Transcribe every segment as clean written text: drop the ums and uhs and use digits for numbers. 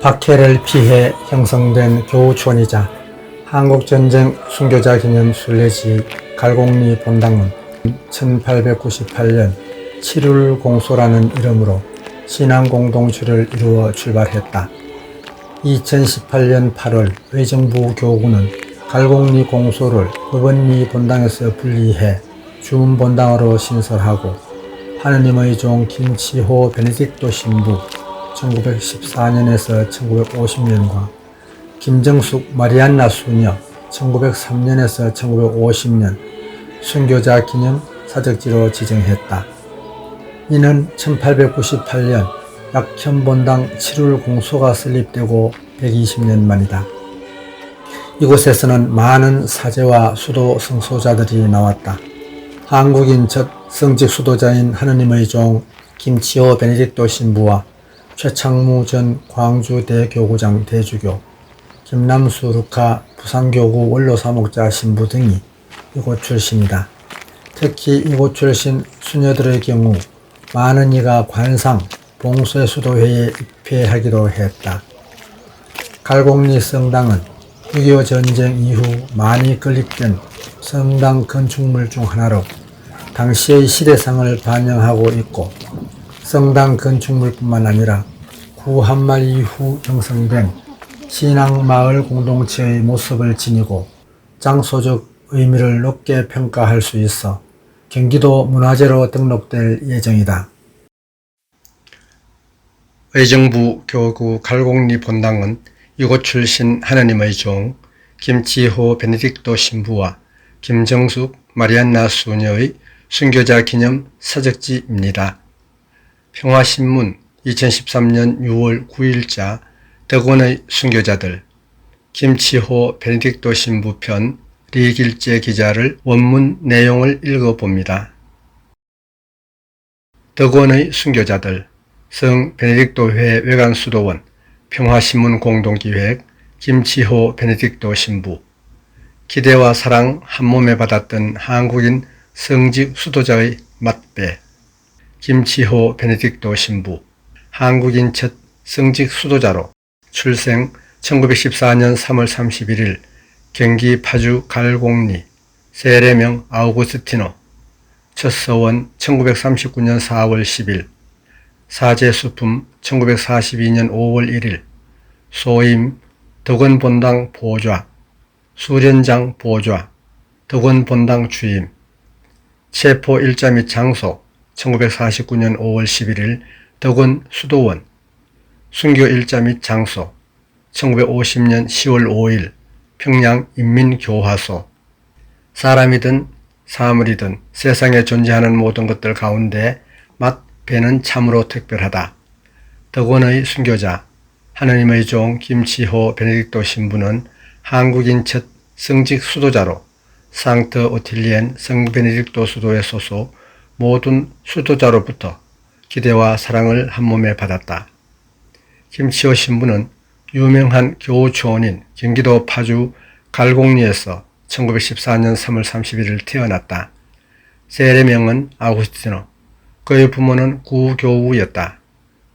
박해를 피해 형성된 교우촌이자 한국전쟁 순교자 기념 순례지 갈곡리 본당은 1898년 7월 공소라는 이름으로 신앙공동체를 이루어 출발했다. 2018년 8월 의정부 교구는 갈곡리 공소를 법원리 본당에서 분리해 주문본당으로 신설하고 하느님의 종 김치호 베네딕토 신부 1914년에서 1950년과 김정숙 마리안나 수녀 1903년에서 1950년 순교자 기념 사적지로 지정했다. 이는 1898년 약현본당 7월 공소가 설립되고 120년 만이다. 이곳에서는 많은 사제와 수도 성소자들이 나왔다. 한국인 첫 성직 수도자인 하느님의 종 김치호 베네딕토 신부와 최창무 전 광주 대교구장 대주교, 김남수 루카 부산교구 원로사목자 신부 등이 이곳 출신이다. 특히 이곳 출신 수녀들의 경우 많은 이가 관상, 봉쇄수도회에 입회하기도 했다. 갈곡리 성당은 6.25 전쟁 이후 많이 건립된 성당 건축물 중 하나로 당시의 시대상을 반영하고 있고, 성당 건축물뿐만 아니라 구한말 이후 형성된 신앙마을 공동체의 모습을 지니고 장소적 의미를 높게 평가할 수 있어 경기도 문화재로 등록될 예정이다. 의정부 교구 갈곡리 본당은 이곳 출신 하느님의 종 김치호 베네딕토 신부와 김정숙 마리안나 수녀의 순교자 기념 사적지입니다. 평화신문 2013년 6월 9일자 덕원의 순교자들 김치호 베네딕토 신부 편 리길재 기자를 원문 내용을 읽어봅니다. 덕원의 순교자들 성 베네딕토회 외관수도원 평화신문 공동기획 김치호 베네딕토 신부. 기대와 사랑 한몸에 받았던 한국인 성직 수도자의 맛배 김치호 베네딕토 신부. 한국인 첫 성직 수도자로 출생 1914년 3월 31일 경기 파주 갈곡리, 세례명 아우구스티노, 첫 서원 1939년 4월 10일, 사제수품 1942년 5월 1일, 소임 덕원본당 보좌, 수련장 보좌, 덕원본당 주임, 체포 일자 및 장소 1949년 5월 11일 덕원 수도원, 순교 일자 및 장소 1950년 10월 5일 평양 인민교화소. 사람이든 사물이든 세상에 존재하는 모든 것들 가운데 맛배는 참으로 특별하다. 덕원의 순교자 하느님의 종 김치호 베네딕토 신부는 한국인 첫 성직 수도자로 상트 오틸리엔 성 베네딕토 수도의 소속 모든 수도자로부터 기대와 사랑을 한몸에 받았다. 김치호 신부는 유명한 교우촌인 경기도 파주 갈곡리에서 1914년 3월 31일 태어났다. 세례명은 아우구스티노. 그의 부모는 구교우였다.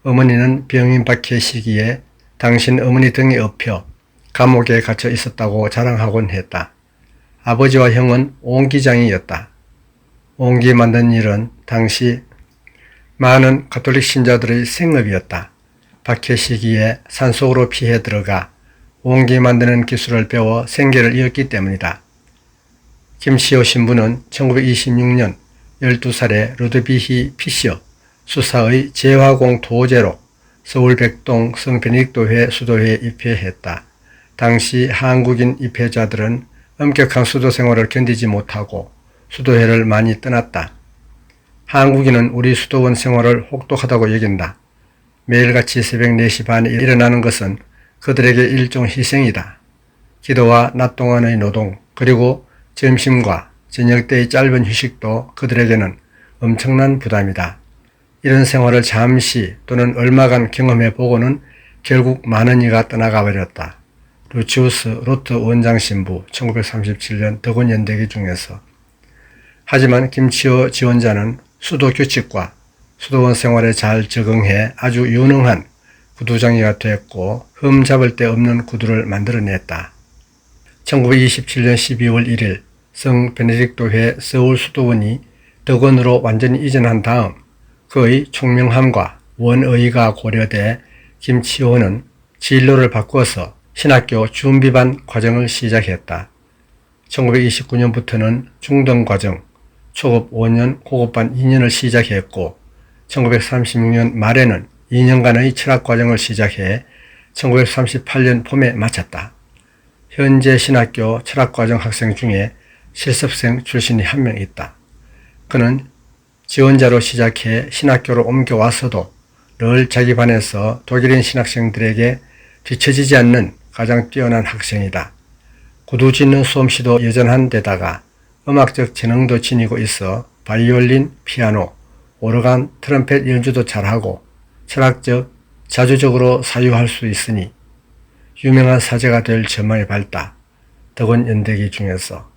어머니는 병인 박해 시기에 당신 어머니 등에 업혀 감옥에 갇혀 있었다고 자랑하곤 했다. 아버지와 형은 옹기장이었다. 옹기 만든 일은 당시 많은 가톨릭 신자들의 생업이었다. 박해 시기에 산속으로 피해 들어가 옹기 만드는 기술을 배워 생계를 이었기 때문이다. 김치호 신부는 1926년 12살에 루드비히 피셔 수사의 재화공 도제로 서울 백동 성 베네딕토회 수도회에 입회했다. 당시 한국인 입회자들은 엄격한 수도 생활을 견디지 못하고 수도회를 많이 떠났다. 한국인은 우리 수도원 생활을 혹독하다고 여긴다. 매일같이 새벽 4시 반에 일어나는 것은 그들에게 일종 희생이다. 기도와 낮 동안의 노동, 그리고 점심과 저녁 때의 짧은 휴식도 그들에게는 엄청난 부담이다. 이런 생활을 잠시 또는 얼마간 경험해 보고는 결국 많은 이가 떠나가 버렸다. 루치우스 로트 원장 신부 1937년 덕원 연대기 중에서. 하지만 김치호 지원자는 수도 규칙과 수도원 생활에 잘 적응해 아주 유능한 구두장이가 됐고 흠잡을 데 없는 구두를 만들어냈다. 1927년 12월 1일 성 베네딕토회 서울 수도원이 덕원으로 완전히 이전한 다음 그의 총명함과 원의가 고려돼 김치호는 진로를 바꾸어서 신학교 준비반 과정을 시작했다. 1929년부터는 중등과정, 초급 5년, 고급반 2년을 시작했고 1936년 말에는 2년간의 철학과정을 시작해 1938년 봄에 마쳤다. 현재 신학교 철학과정 학생 중에 실습생 출신이 한 명 있다. 그는 지원자로 시작해 신학교로 옮겨와서도 늘 자기 반에서 독일인 신학생들에게 뒤처지지 않는 가장 뛰어난 학생이다. 구두 짓는 솜씨도 여전한 데다가 음악적 재능도 지니고 있어 바이올린, 피아노, 오르간, 트럼펫 연주도 잘하고 철학적, 자주적으로 사유할 수 있으니 유명한 사제가 될 전망이 밝다. 덕원 연대기 중에서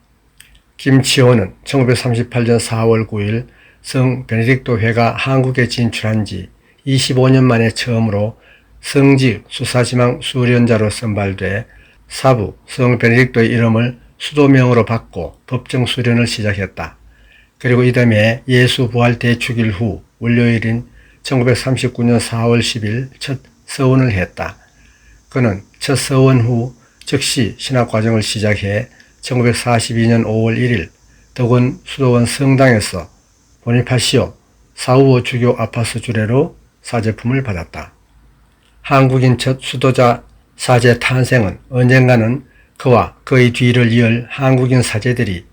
김치호는 1938년 4월 9일 성 베네딕토 회가 한국에 진출한 지 25년 만에 처음으로 성직 수사지망 수련자로 선발돼 사부 성 베네딕토의 이름을 수도명으로 받고 법정 수련을 시작했다. 그리고 이듬해 예수 부활 대축일 후 월요일인 1939년 4월 10일 첫 서원을 했다. 그는 첫 서원 후 즉시 신학과정을 시작해 1942년 5월 1일 덕원 수도원 성당에서 보니파시오 사우오 주교 아파스 주례로 사제품을 받았다. 한국인 첫 수도자 사제 탄생은 언젠가는 그와 그의 뒤를 이을 한국인 사제들이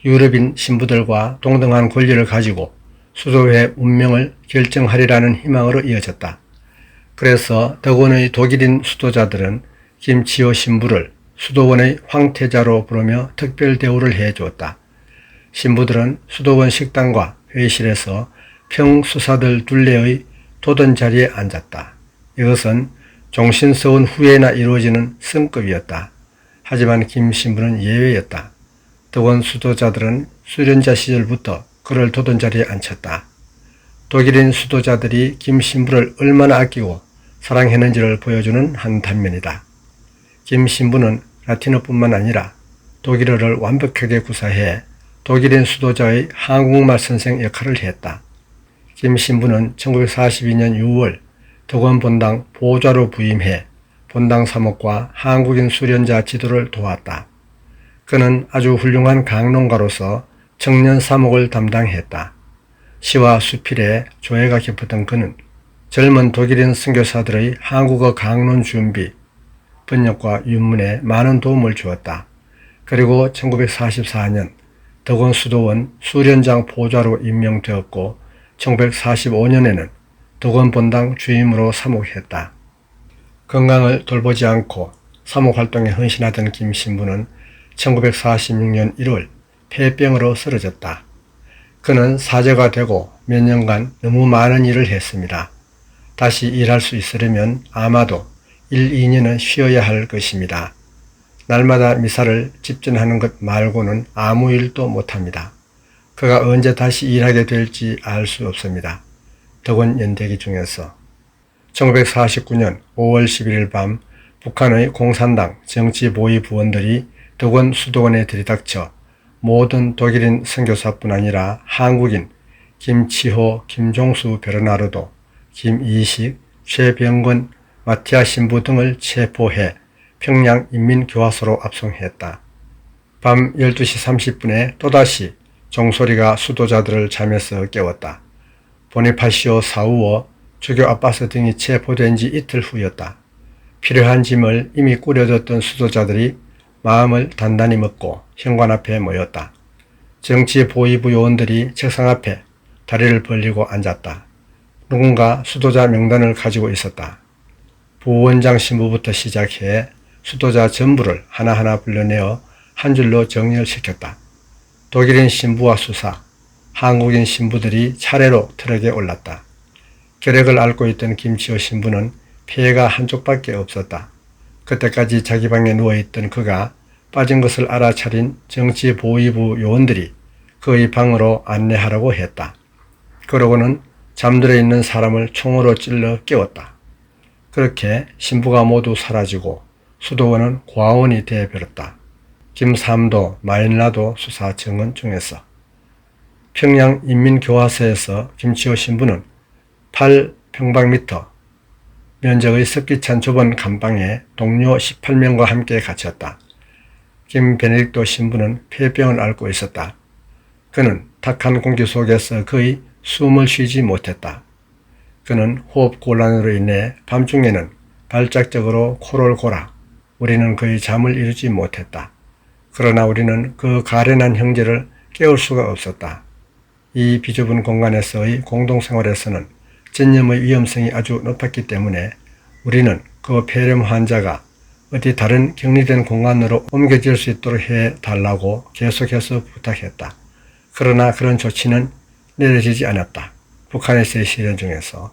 유럽인 신부들과 동등한 권리를 가지고 수도회 운명을 결정하리라는 희망으로 이어졌다. 그래서 덕원의 독일인 수도자들은 김치호 신부를 수도원의 황태자로 부르며 특별 대우를 해주었다. 신부들은 수도원 식당과 회의실에서 평수사들 둘레의 도던 자리에 앉았다. 이것은 종신서원 후에나 이루어지는 성급이었다. 하지만 김 신부는 예외였다. 덕원 수도자들은 수련자 시절부터 그를 도던 자리에 앉혔다. 독일인 수도자들이 김 신부를 얼마나 아끼고 사랑했는지를 보여주는 한 단면이다. 김 신부는 라틴어뿐만 아니라 독일어를 완벽하게 구사해 독일인 수도자의 한국말 선생 역할을 했다. 김 신부는 1942년 6월 덕원 본당 보좌로 부임해 본당 사목과 한국인 수련자 지도를 도왔다. 그는 아주 훌륭한 강론가로서 청년 사목을 담당했다. 시와 수필에 조예가 깊었던 그는 젊은 독일인 선교사들의 한국어 강론 준비, 번역과 윤문에 많은 도움을 주었다. 그리고 1944년 덕원 수도원 수련장 보좌로 임명되었고 1945년에는 덕원 본당 주임으로 사목했다. 건강을 돌보지 않고 사목활동에 헌신하던 김 신부는 1946년 1월 폐병으로 쓰러졌다. 그는 사제가 되고 몇 년간 너무 많은 일을 했습니다. 다시 일할 수 있으려면 아마도 1, 2년은 쉬어야 할 것입니다. 날마다 미사를 집전하는 것 말고는 아무 일도 못합니다. 그가 언제 다시 일하게 될지 알 수 없습니다. 덕원 연대기 중에서 1949년 5월 11일 밤 북한의 공산당 정치보위 부원들이 덕원 수도원에 들이닥쳐 모든 독일인 선교사뿐 아니라 한국인 김치호, 김종수 베르나르도, 김이식, 최병권, 마티아 신부 등을 체포해 평양 인민교화소로 압송했다. 밤 12시 30분에 또다시 종소리가 수도자들을 잠에서 깨웠다. 보니파시오 사우어, 주교 아빠스 등이 체포된 지 이틀 후였다. 필요한 짐을 이미 꾸려뒀던 수도자들이 마음을 단단히 먹고 현관 앞에 모였다. 정치보위부 요원들이 책상 앞에 다리를 벌리고 앉았다. 누군가 수도자 명단을 가지고 있었다. 부원장 신부부터 시작해 수도자 전부를 하나하나 불러내어 한 줄로 정렬시켰다. 독일인 신부와 수사, 한국인 신부들이 차례로 트럭에 올랐다. 결핵을 앓고 있던 김치호 신부는 폐가 한쪽밖에 없었다. 그때까지 자기 방에 누워있던 그가 빠진 것을 알아차린 정치보위부 요원들이 그의 방으로 안내하라고 했다. 그러고는 잠들어 있는 사람을 총으로 찔러 깨웠다. 그렇게 신부가 모두 사라지고 수도원은 고아원이 되어버렸다. 김삼도 마닐라도 수사 증언 중에서 평양 인민교화소에서 김치호 신부는 8평방미터 면적의 습기찬 좁은 감방에 동료 18명과 함께 갇혔다. 김 베네딕토 신부는 폐병을 앓고 있었다. 그는 탁한 공기 속에서 거의 숨을 쉬지 못했다. 그는 호흡곤란으로 인해 밤중에는 발작적으로 코를 골아 우리는 거의 잠을 이루지 못했다. 그러나 우리는 그 가련한 형제를 깨울 수가 없었다. 이 비좁은 공간에서의 공동생활에서는 전염의 위험성이 아주 높았기 때문에 우리는 그 폐렴 환자가 어디 다른 격리된 공간으로 옮겨질 수 있도록 해달라고 계속해서 부탁했다. 그러나 그런 조치는 내려지지 않았다. 북한에서의 시련 중에서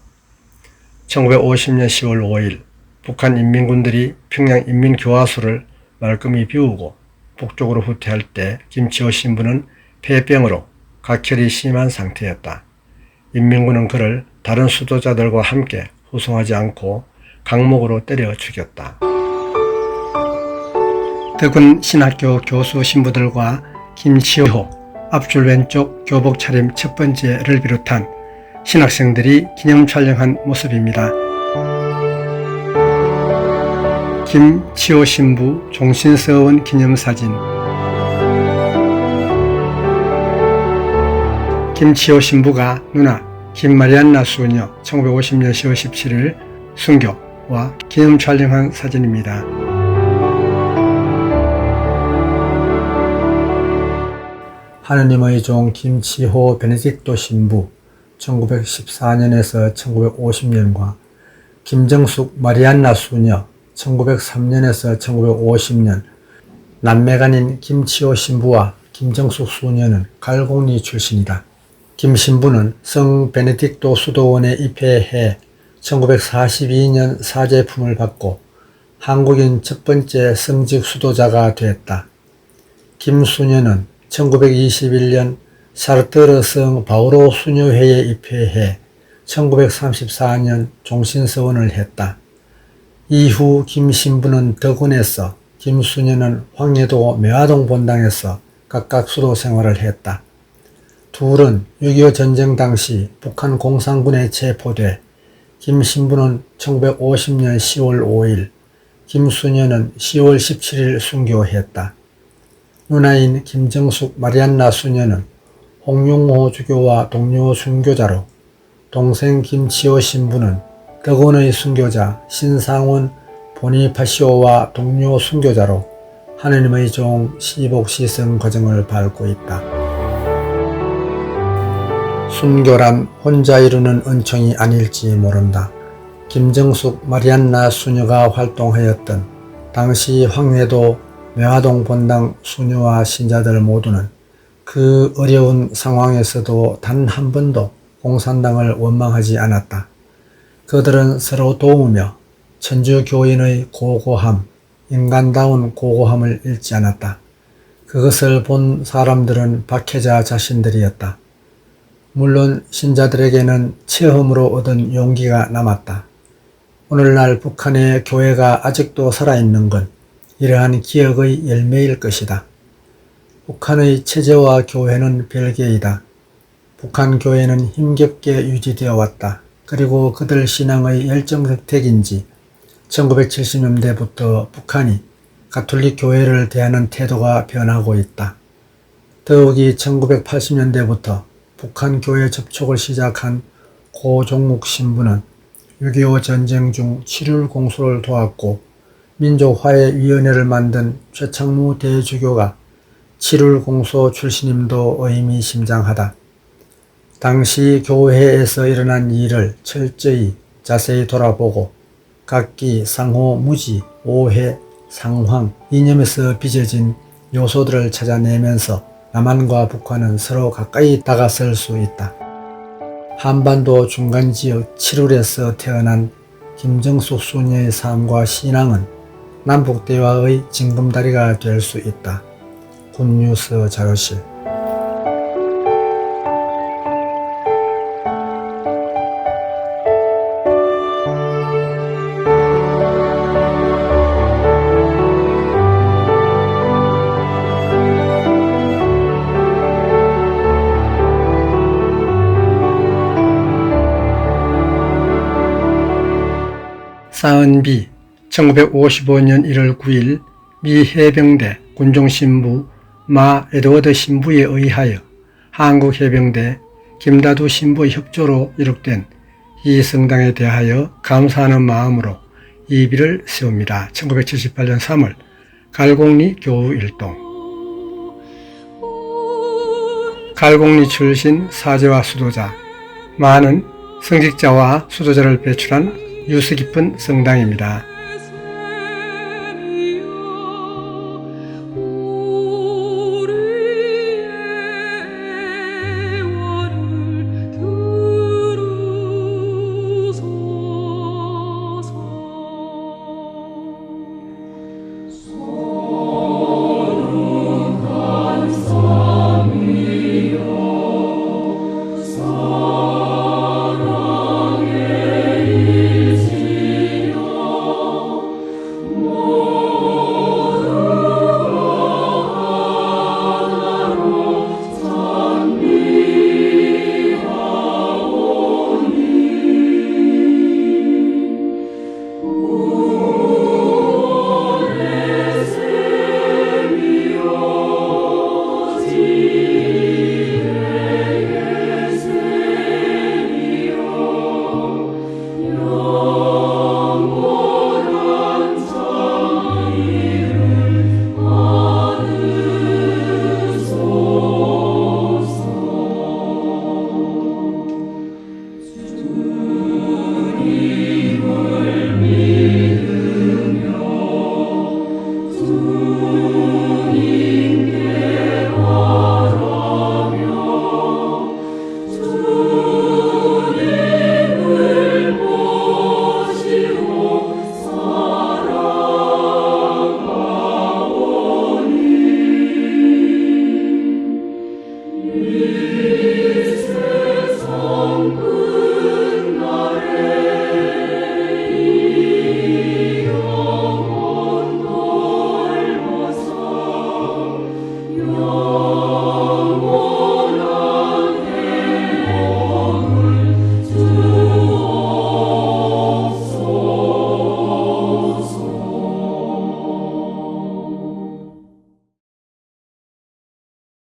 1950년 10월 5일 북한 인민군들이 평양 인민교화소를 말끔히 비우고 북쪽으로 후퇴할 때 김치호 신부는 폐병으로 각혈이 심한 상태였다. 인민군은 그를 다른 수도자들과 함께 후송하지 않고 강목으로 때려 죽였다.德군 신학교 교수 신부들과 김치호 앞줄 왼쪽 교복 차림 첫 번째를 비롯한 신학생들이 기념 촬영한 모습입니다. 김치호 신부 종신서원 기념사진. 김치호 신부가 누나 김마리안나 수녀 1950년 10월 17일 순교와 기념 촬영한 사진입니다. 하느님의 종 김치호 베네딕토 신부 1914년에서 1950년과 김정숙 마리안나 수녀 1903년에서 1950년 남매간인 김치호 신부와 김정숙 수녀는 갈곡리 출신이다. 김 신부는 성 베네딕토 수도원에 입회해 1942년 사제품을 받고 한국인 첫 번째 성직 수도자가 되었다. 김 수녀는 1921년 샤르트르 성 바오로 수녀회에 입회해 1934년 종신서원을 했다. 이후 김 신부는 덕원에서 김 수녀는 황해도 매화동 본당에서 각각 수도 생활을 했다. 둘은 6.25 전쟁 당시 북한 공산군에 체포돼 김 신부는 1950년 10월 5일, 김 수녀는 10월 17일 순교했다. 누나인 김정숙 마리안나 수녀는 홍용호 주교와 동료 순교자로, 동생 김치호 신부는 덕원의 순교자 신상원 보니파시오와 동료 순교자로 하느님의 종 시복시성 과정을 밟고 있다. 순교란 혼자 이루는 은총이 아닐지 모른다. 김정숙 마리안나 수녀가 활동하였던 당시 황해도 매화동 본당 수녀와 신자들 모두는 그 어려운 상황에서도 단 한 번도 공산당을 원망하지 않았다. 그들은 서로 도우며 천주교인의 고고함, 인간다운 고고함을 잃지 않았다. 그것을 본 사람들은 박해자 자신들이었다. 물론 신자들에게는 체험으로 얻은 용기가 남았다. 오늘날 북한의 교회가 아직도 살아있는 건 이러한 기억의 열매일 것이다. 북한의 체제와 교회는 별개이다. 북한 교회는 힘겹게 유지되어 왔다. 그리고 그들 신앙의 열정적 택인지 1970년대부터 북한이 가톨릭 교회를 대하는 태도가 변하고 있다. 더욱이 1980년대부터 북한 교회 접촉을 시작한 고종욱 신부는 6.25 전쟁 중 칠율 공소를 도왔고 민족화해위원회를 만든 최창무 대주교가 칠율 공소 출신임도 의미심장하다. 당시 교회에서 일어난 일을 철저히 자세히 돌아보고 각기 상호 무지, 오해, 상황, 이념에서 빚어진 요소들을 찾아내면서 남한과 북한은 서로 가까이 다가설 수 있다. 한반도 중간지역 칠율에서 태어난 김정숙 수녀의 삶과 신앙은 남북대화의 징검다리가 될 수 있다. 굿뉴스 자료실. 사은비 1955년 1월 9일 미 해병대 군종신부 마 에드워드 신부에 의하여 한국해병대 김다두 신부의 협조로 이룩된 이 성당에 대하여 감사하는 마음으로 이비를 세웁니다. 1978년 3월 갈곡리 교우 일동. 갈곡리 출신 사제와 수도자, 많은 성직자와 수도자를 배출한 유서 깊은 성당입니다.